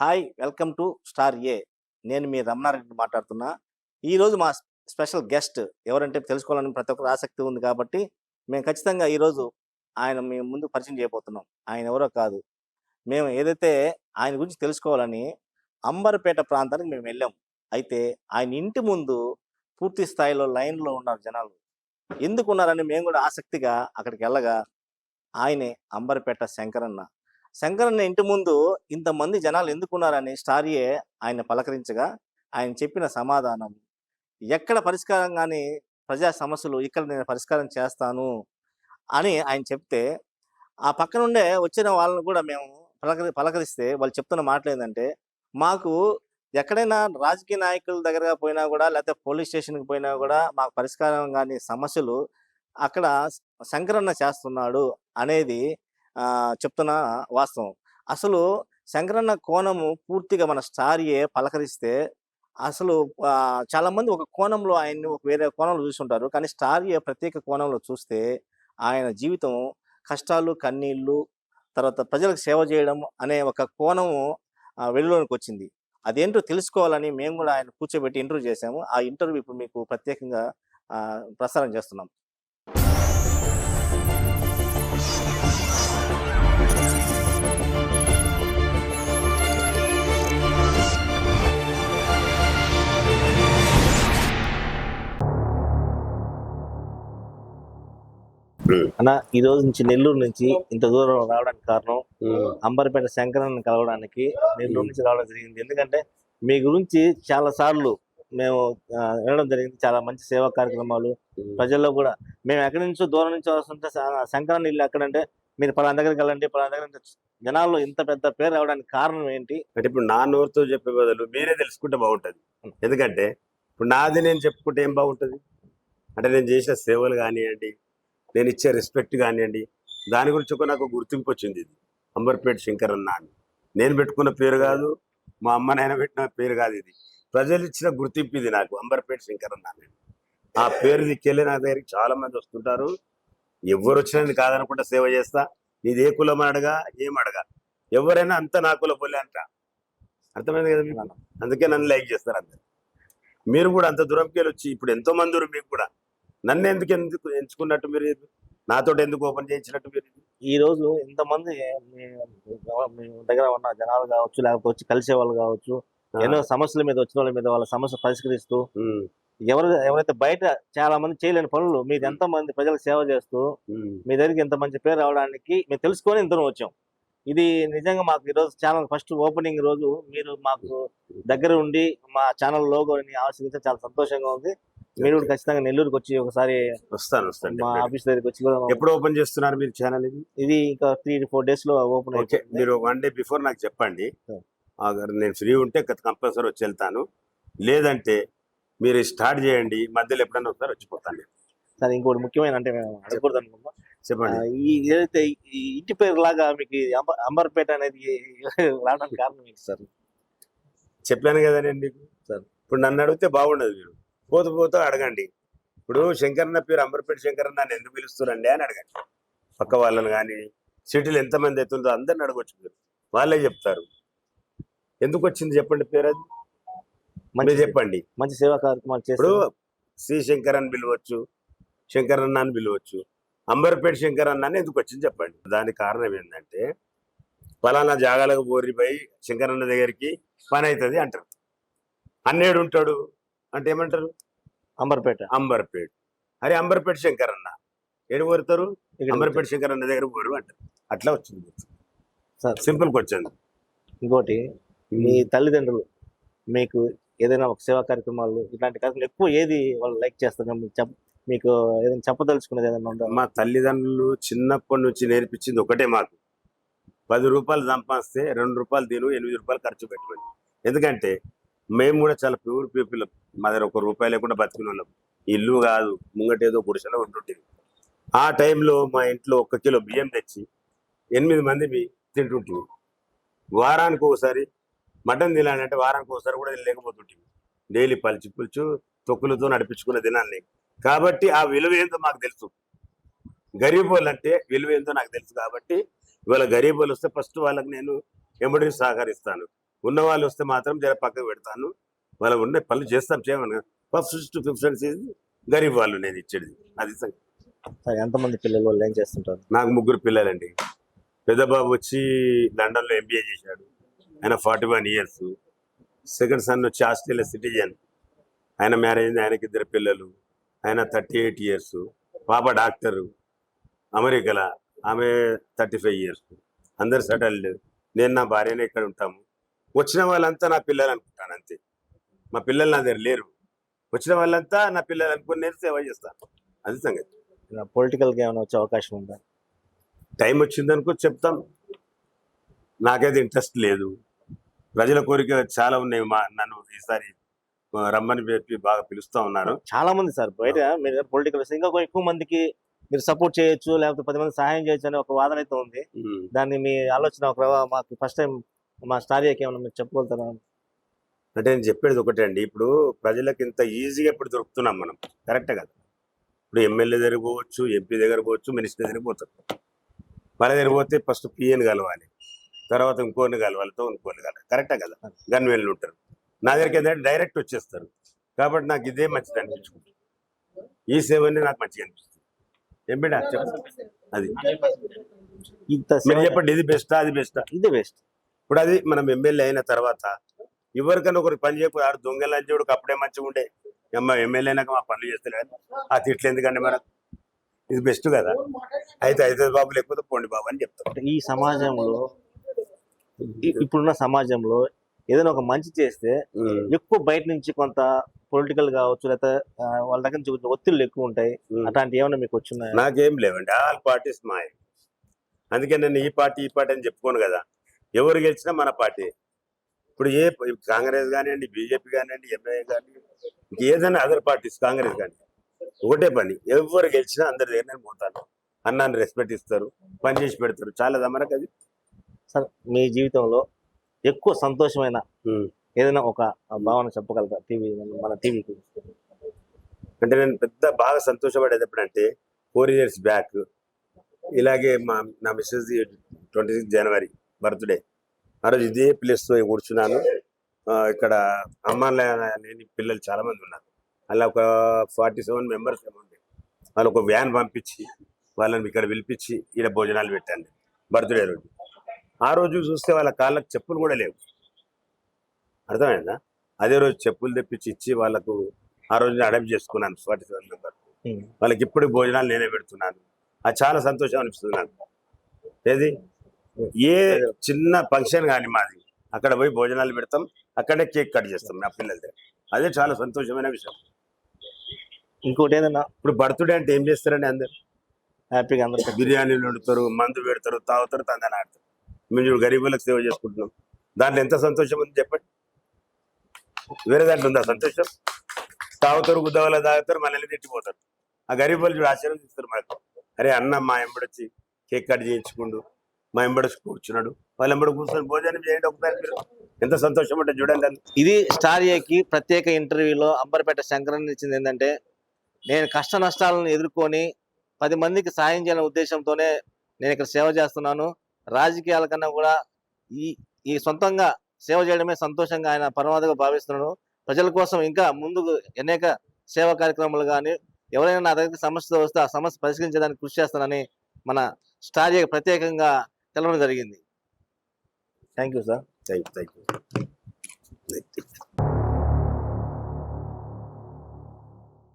Hi! Welcome to star ఏ. నేను మీ రమణారెడ్డి మాట్లాడుతున్నా. ఈరోజు మా స్పెషల్ గెస్ట్ ఎవరంటే తెలుసుకోవాలని ప్రతి ఒక్కరికి ఆసక్తి ఉంది కాబట్టి, మేము ఖచ్చితంగా ఈరోజు ఆయన మీ ముందు పరిచయం చేయబోతున్నాం. ఆయన ఎవరో కాదు. మేము ఏదైతే ఆయన గురించి తెలుసుకోవాలని అంబర్‌పేట ప్రాంతానికి మేము వెళ్ళాం. అయితే ఆయన ఇంటి ముందు పూర్తి స్థాయిలో లైన్‌లో ఉన్నారు జనాలు. ఎందుకున్నారని మేము కూడా ఆసక్తిగా అక్కడికెళ్ళగా ఆయనే అంబర్‌పేట శంకరన్న. శంకరన్న ఇంటి ముందు ఇంతమంది జనాలు ఎందుకున్నారని స్టార్‌యే ఆయన పలకరించగా, ఆయన చెప్పిన సమాధానం, ఎక్కడ పరిష్కారం గాని ప్రజా సమస్యలు ఇక్కడ నేను పరిష్కారం చేస్తాను అని ఆయన చెప్తే, ఆ పక్కనుండే వచ్చిన వాళ్ళని కూడా మేము పలకరిస్తే వాళ్ళు చెప్తున్న మాటలేందంటే, మాకు ఎక్కడైనా రాజకీయ నాయకుల దగ్గరగా పోయినా గూడా, లేతే పోలీస్ స్టేషన్‌కి పోయినా గూడా మాకు పరిష్కారం గాని సమస్యలు అక్కడ శంకరన్న చేస్తున్నాడు అనేది చెప్తున్న వాస్తవం. అసలు శంకరన్న కోణము పూర్తిగా మన స్టార్‌యే పలకరిస్తే అసలు చాలామంది ఒక కోణంలో ఆయన్ని ఒక వేరే కోణంలో చూసుంటారు. కానీ స్టార్‌యే ప్రత్యేక కోణంలో చూస్తే ఆయన జీవితం కష్టాలు, కన్నీళ్ళు, తర్వాత ప్రజలకు సేవ చేయడం అనే ఒక కోణము వెలుగులోనికొచ్చింది. అదేంటో తెలుసుకోవాలని మేము గూడా ఆయన కూర్చోబెట్టి ఇంటర్వ్యూ చేశాము. ఆ ఇంటర్వ్యూ ఇప్పుడు మీకు ప్రత్యేకంగా ప్రసారం చేస్తున్నాం. అన్న, ఈ రోజు నుంచి నెల్లూరు నుంచి ఇంత దూరం రావడానికి కారణం అంబర్‌పేట శంకరన్నని కలవడానికి నెల్లూరు నుంచి రావడం జరిగింది. ఎందుకంటే మీ గురించి చాలా సార్లు మేము వినడం జరిగింది. చాలా మంచి సేవా కార్యక్రమాలు ప్రజల్లో కూడా మేము ఎక్కడి నుంచో దూరం నుంచి వస్తుంటే శంకరన్న ఇల్లు ఎక్కడంటే మీరు పలానా దగ్గరికి వెళ్ళండి, పలానా దగ్గర జనాల్లో ఇంత పెద్ద పేరు రావడానికి కారణం ఏంటి? అంటే ఇప్పుడు నా నోరుతో చెప్పే బదులు మీరే తెలుసుకుంటే బాగుంటది. ఎందుకంటే ఇప్పుడు నాది నేను చెప్పుకుంటే ఏం బాగుంటది? అంటే నేను చేసిన సేవలు కానివ్వండి, నేను ఇచ్చే రెస్పెక్ట్ కానివ్వండి, దాని గురించి ఒక నాకు గుర్తింపు వచ్చింది. ఇది అంబర్‌పేట శంకరన్న అని నేను పెట్టుకున్న పేరు కాదు, మా అమ్మ నాయన పెట్టిన పేరు కాదు. ఇది ప్రజలు ఇచ్చిన గుర్తింపు. ఇది నాకు అంబర్‌పేట శంకరన్న అని. ఆ పేరు దిక్కెళ్ళి నా దగ్గరికి చాలా మంది వస్తుంటారు. ఎవరు వచ్చినా కాదనకుండా సేవ చేస్తా. నీది ఏ కులం అడగా, ఏం అడగా, ఎవరైనా అంత నా కుల పోలే అంట. అర్థమైంది కదా మీకు? అందుకే నన్ను లైక్ చేస్తారు అందరు. మీరు కూడా అంత దూరంకి వెళ్ళి వచ్చి ఇప్పుడు ఎంతో మంది ఉన్నారు. మీకు కూడా నన్ను ఎందుకు ఎంచుకున్నట్టు మీరు? నాతో ఎందుకు ఓపెన్ చేయించినట్టు మీరు? ఈ రోజు ఇంతమంది మీ దగ్గర ఉన్న జనాలు కావచ్చు, లేకపోతే వచ్చి కలిసే వాళ్ళు కావచ్చు, ఎన్నో సమస్యల మీద వచ్చిన వాళ్ళ మీద వాళ్ళ సమస్య పరిష్కరిస్తూ ఎవరైతే బయట చాలా మంది చేయలేని పనులు మీరు ఎంతో మంది ప్రజలకు సేవ చేస్తూ మీ దగ్గరికి ఇంత మంచి పేరు రావడానికి మేము తెలుసుకొని ఇంతలో వచ్చాం. ఇది నిజంగా మాకు ఈరోజు ఛానల్ ఫస్ట్ ఓపెనింగ్ రోజు మీరు మాకు దగ్గర ఉండి మా ఛానల్ లోగోని ఆశీర్వదించడం చాలా సంతోషంగా ఉంది. మీరు కూడా ఖచ్చితంగా నెల్లూరుకి వచ్చి ఒకసారి వస్తాను మా ఆఫీస్ దగ్గరికి వచ్చి ఎప్పుడు ఓపెన్ చేస్తున్నారు మీరు ఛానల్? ఇది ఇంకా 3-4 days లో ఓపెన్ అయితే మీరు 1 day బిఫోర్ నాకు చెప్పండి. నేను ఫ్రీ ఉంటే కంపల్సరీ వచ్చి వెళ్తాను. లేదంటే మీరు స్టార్ట్ చేయండి, మధ్యలో ఎప్పుడైనా ఒకసారి వచ్చిపోతాను. సరే, ఇంకోటి ముఖ్యమైన అంటే మేము అడగకూడదు అనుకుంటున్నాం. చెప్పండి. ఈ ఏదైతే ఈ ఇంటి పేరు లాగా మీకు అంబర్‌పేట అనేది రావడానికి కారణం ఏంటి సార్? చెప్పాను కదా నేను మీకు. సార్ ఇప్పుడు నన్ను అడిగితే బాగుండదు. మీరు పోతూ అడగండి. ఇప్పుడు శంకరన్న పేరు అంబర్‌పేట శంకరన్న నన్ను ఎందుకు పిలుస్తారండి అని అడగండి. పక్క వాళ్ళని కానీ సిటీలో ఎంతమంది అవుతుందో అందరిని అడగొచ్చు. మీరు వాళ్ళే చెప్తారు. ఎందుకు వచ్చింది చెప్పండి పేరు. అది మంచి చెప్పండి. మంచి సేవా కార్యక్రమాలు ఇప్పుడు శ్రీ శంకర్ అని పిలవచ్చు, శంకరన్న అని పిలవచ్చు. అంబర్‌పేట శంకరన్న అని ఎందుకు వచ్చింది చెప్పండి. దానికి కారణం ఏంటంటే ఫలానా జాగాలకు పోయి శంకరన్న దగ్గరికి పని అవుతుంది అంటారు. అన్నేడు ఉంటాడు అంటే ఏమంటారు? అంబర్‌పేట. అరే అంబర్‌పేట శంకరన్న ఏడు కోరుతారు? అంబర్‌పేట శంకరన్న దగ్గర పోరు అంటారు. అట్లా వచ్చింది. సింపుల్కి వచ్చింది. ఇంకోటి, మీ తల్లిదండ్రులు మీకు ఏదైనా ఒక సేవా కార్యక్రమాలు ఇట్లాంటి కార్యక్రమాలు ఎక్కువ ఏది వాళ్ళు లైక్ చేస్తారు? మీకు ఏదైనా చెప్పదలుచుకున్నది ఏదైనా ఉందా? మా తల్లిదండ్రులు చిన్నప్పటి నుంచి నేర్పించింది ఒకటే మాకు, 10 రూపాయలు సంపాదిస్తే 2 రూపాయలు తిను, 8 రూపాయలు ఖర్చు పెట్టుకోండి. ఎందుకంటే మేము కూడా చాలా ప్యూర్ పీపుల్. మా దగ్గర 1 రూపాయి లేకుండా బతికిన వాళ్ళం. ఇల్లు కాదు, ముంగటేదో గుడిసెలో ఉంటుంటుంది. ఆ టైంలో మా ఇంట్లో 1 కిలో బియ్యం తెచ్చి 8 మంది తింటుంటుంది. వారానికి ఒకసారి మటన్ తినాలంటే వారానికి ఒకసారి కూడా లేకపోతుంటుంది. డైలీ పులుచు తొక్కులతో నడిపించుకున్న దినాన్ని. కాబట్టి ఆ విలువ ఏందో మాకు తెలుసు. గరీబ్ వాళ్ళు అంటే విలువ ఏందో నాకు తెలుసు. కాబట్టి ఇవాళ గరీబ్ వాళ్ళు వస్తే ఫస్ట్ వాళ్ళకి నేను ఎమ్మడి సహకరిస్తాను. ఉన్న వాళ్ళు వస్తే మాత్రం జర పక్కకు పెడతాను, వాళ్ళు ఉండే పనులు చేస్తాం చేయమని. ఫస్ట్ ప్రిఫరెన్స్ ఇది గరీబ్ వాళ్ళు నేను ఇచ్చేది అది సంగతి. సార్ ఎంతమంది పిల్లలు వాళ్ళు ఏం చేస్తుంటారు? నాకు 3 పిల్లలండి. పెద్ద బాబు వచ్చి లండన్లో MBA చేశాడు, ఆయన 41 years. సెకండ్ సన్ వచ్చి ఆస్ట్రేలియా సిటిజన్, ఆయన మ్యారేజ్ అయింది, ఆయనకి 2 పిల్లలు, ఆయన 38 years. పాప డాక్టరు అమెరికాలో, ఆమె 35 years. అందరు సెటిల్డ్. నేను నా భార్యనే ఇక్కడ ఉంటాము. వచ్చిన వాళ్ళంతా నా పిల్లలు అనుకుంటాను అంతే. మా పిల్లలు నా దగ్గర లేరు. వచ్చిన వాళ్ళంతా నా పిల్లలు అనుకుని నేను సేవ చేస్తాను, అది సంగతి. పొలిటికల్గా ఏమైనా వచ్చే అవకాశం ఉందా? టైం వచ్చిందనుకో చెప్తాం. నాకైతే ఇంట్రెస్ట్ లేదు. ప్రజల కోరిక చాలా ఉన్నాయి. నన్ను ఈసారి రమ్మని చెప్పి బాగా పిలుస్తా ఉన్నారు. చాలా మంది సార్ బయట మీరు పొలిటికల్ ఇంకా ఎక్కువ మందికి మీరు సపోర్ట్ చేయొచ్చు, లేకపోతే 10 మంది సహాయం చేయొచ్చు అనే ఒక వాదన అయితే ఉంది. దాన్ని మీ ఆలోచన మాకు ఫస్ట్ టైం మా స్టార్కి ఏమన్నా మీరు చెప్పగలుగుతారా? అంటే నేను చెప్పేది ఒకటే అండి, ఇప్పుడు ప్రజలకు ఇంత ఈజీగా ఇప్పుడు దొరుకుతున్నాం మనం, కరెక్టే కదా. ఇప్పుడు ఎమ్మెల్యే దగ్గర పోవచ్చు, MP దగ్గర పోవచ్చు, మినిస్టర్ దగ్గర పోతారు. వాళ్ళ దగ్గర పోతే ఫస్ట్ PN కలవాలి, తర్వాత ఇంకోని కలవాలి, ఇంకోని కలవాలి, కరెక్టే కదా. గన్వేళ్ళు ఉంటారు. నా దగ్గరికి ఏంటంటే డైరెక్ట్ వచ్చేస్తారు. కాబట్టి నాకు ఇదే మంచిది అనిపించుకుంటుంది. ఈ సేవని నాకు మంచిగా అనిపిస్తుంది. ఏం బిడ్డ అది ఇంత మీరు చెప్పండి, ఇది బెస్టా అది బెస్టా? ఇది బెస్ట్. ఇప్పుడు అది మనం ఎమ్మెల్యే అయిన తర్వాత ఎవరికైనా ఒకరు పని చేయకపోతే ఆడు దొంగలు అంచేవాడికి అప్పుడే మంచిగా ఉండే. ఎమ్మెల్యే అయినాక మా పనులు చేస్తలేదు, ఆ తిట్లు ఎందుకంటే మనకు ఇది బెస్ట్ కదా. అయితే బాబు లేకపోతే పోండి బాబు అని చెప్తాం. ఈ సమాజంలో ఇప్పుడున్న సమాజంలో ఏదైనా ఒక మంచి చేస్తే ఎక్కువ బయట నుంచి కొంత పొలిటికల్ కావచ్చు, లేకపోతే వాళ్ళ దగ్గర నుంచి కొంచెం ఒత్తిళ్ళు ఎక్కువ ఉంటాయి. అట్లాంటి ఏమైనా మీకు వచ్చినాయి? నాకేం లేవండి, ఆల్ పార్టీస్ మాయ. అందుకే నేను ఈ పార్టీ అని చెప్పుకోను కదా. ఎవరు గెలిచినా మన పార్టీ. ఇప్పుడు కాంగ్రెస్ కానివ్వండి, BJP కానివ్వండి, MIA కానివ్వండి, ఏదైనా అదర్ పార్టీస్, కాంగ్రెస్ కానీ ఒకటే పని. ఎవరు గెలిచినా అందరి దగ్గర నేను పోతాను, అన్నాన్ని రెస్పెక్ట్ ఇస్తారు, పని చేసి పెడతారు. చాలా మనకు అది. సార్ మీ జీవితంలో ఎక్కువ సంతోషమైన ఏదైనా ఒక భావన చెప్పగలుగుతారు మన టీవీకి? అంటే నేను బాగా సంతోషపడేది ఎప్పుడంటే 4 years బ్యాక్ ఇలాగే నా మిస్సెస్ 26 January బర్త్డే. ఆ రోజు ఇదే ప్లేస్లో కూర్చున్నాను. ఇక్కడ అమ్మ లేని పిల్లలు చాలా మంది ఉన్నారు. అలా ఒక 47 members ఏమో ఉంది. వాళ్ళు ఒక వ్యాన్ పంపించి వాళ్ళని ఇక్కడ పిలిపించి ఈడ భోజనాలు పెట్టాను బర్త్డే రోజు. ఆ రోజు చూస్తే వాళ్ళ కాళ్ళకు చెప్పులు కూడా లేవు, అర్థమైందా? అదే రోజు చెప్పులు తెప్పించి ఇచ్చి వాళ్ళకు ఆ రోజు అడాప్ట్ చేసుకున్నాను 47 members. వాళ్ళకి ఇప్పుడు భోజనాలు నేనే పెడుతున్నాను. అది చాలా సంతోషం అనిపిస్తుంది నాకు. ఏది ఏ చిన్న ఫంక్షన్ కానీ మాది అక్కడ పోయి భోజనాలు పెడతాం, అక్కడే కేక్ కట్ చేస్తాం నా పిల్లలతో. అదే చాలా సంతోషమైన విషయం. ఇంకోటి ఏదైనా ఇప్పుడు బర్త్డే అంటే ఏం చేస్తారండి? అందరు హ్యాపీగా అందరూ బిర్యానీలు వండుతారు, మందు పెడతారు, తాగుతారు, తందని ఆడతారు. మేము గరీబులకు సేవ చేసుకుంటున్నాం. దాంట్లో ఎంత సంతోషం ఉంది చెప్పండి? వేరే దాంట్లో ఉందా సంతోషం? తాగుతారు, గుద్దవల తాగుతారు, మనల్ని తిట్టిపోతారు. ఆ గరీబ్ వాళ్ళు చూడు ఆశీర్వదిస్తారు మనకు. అరే అన్న మా ఎంబడొచ్చి కేక్ కట్ చేయించుకుండు, మా ఎంబడి కూర్చున్నాడు, వాళ్ళ ఎంబడి కూర్చొని భోజనం చేయండి ఒకసారి. మీరు ఎంత సంతోషం అంటే చూడండి. ఇది స్టార్ ఏకి ప్రత్యేక ఇంటర్వ్యూలో అంబర్పేట శంకరన్ ఇచ్చింది ఏంటంటే, నేను కష్ట నష్టాలను ఎదుర్కొని 10 మందికి సాయం చేయాలనే ఉద్దేశంతోనే నేను ఇక్కడ సేవ చేస్తున్నాను. రాజకీయాల కన్నా కూడా ఈ సొంతంగా సేవ చేయడమే సంతోషంగా ఆయన పరమావధిగా భావిస్తున్నాను. ప్రజల కోసం ఇంకా ముందుకు అనేక సేవా కార్యక్రమాలు కానీ ఎవరైనా నా దగ్గర సమస్యతో వస్తే ఆ సమస్య పరిష్కరించడానికి కృషి చేస్తానని మన స్టార్ ఏ ప్రత్యేకంగా తెలవడం జరిగింది. Thank you sir. Thank you.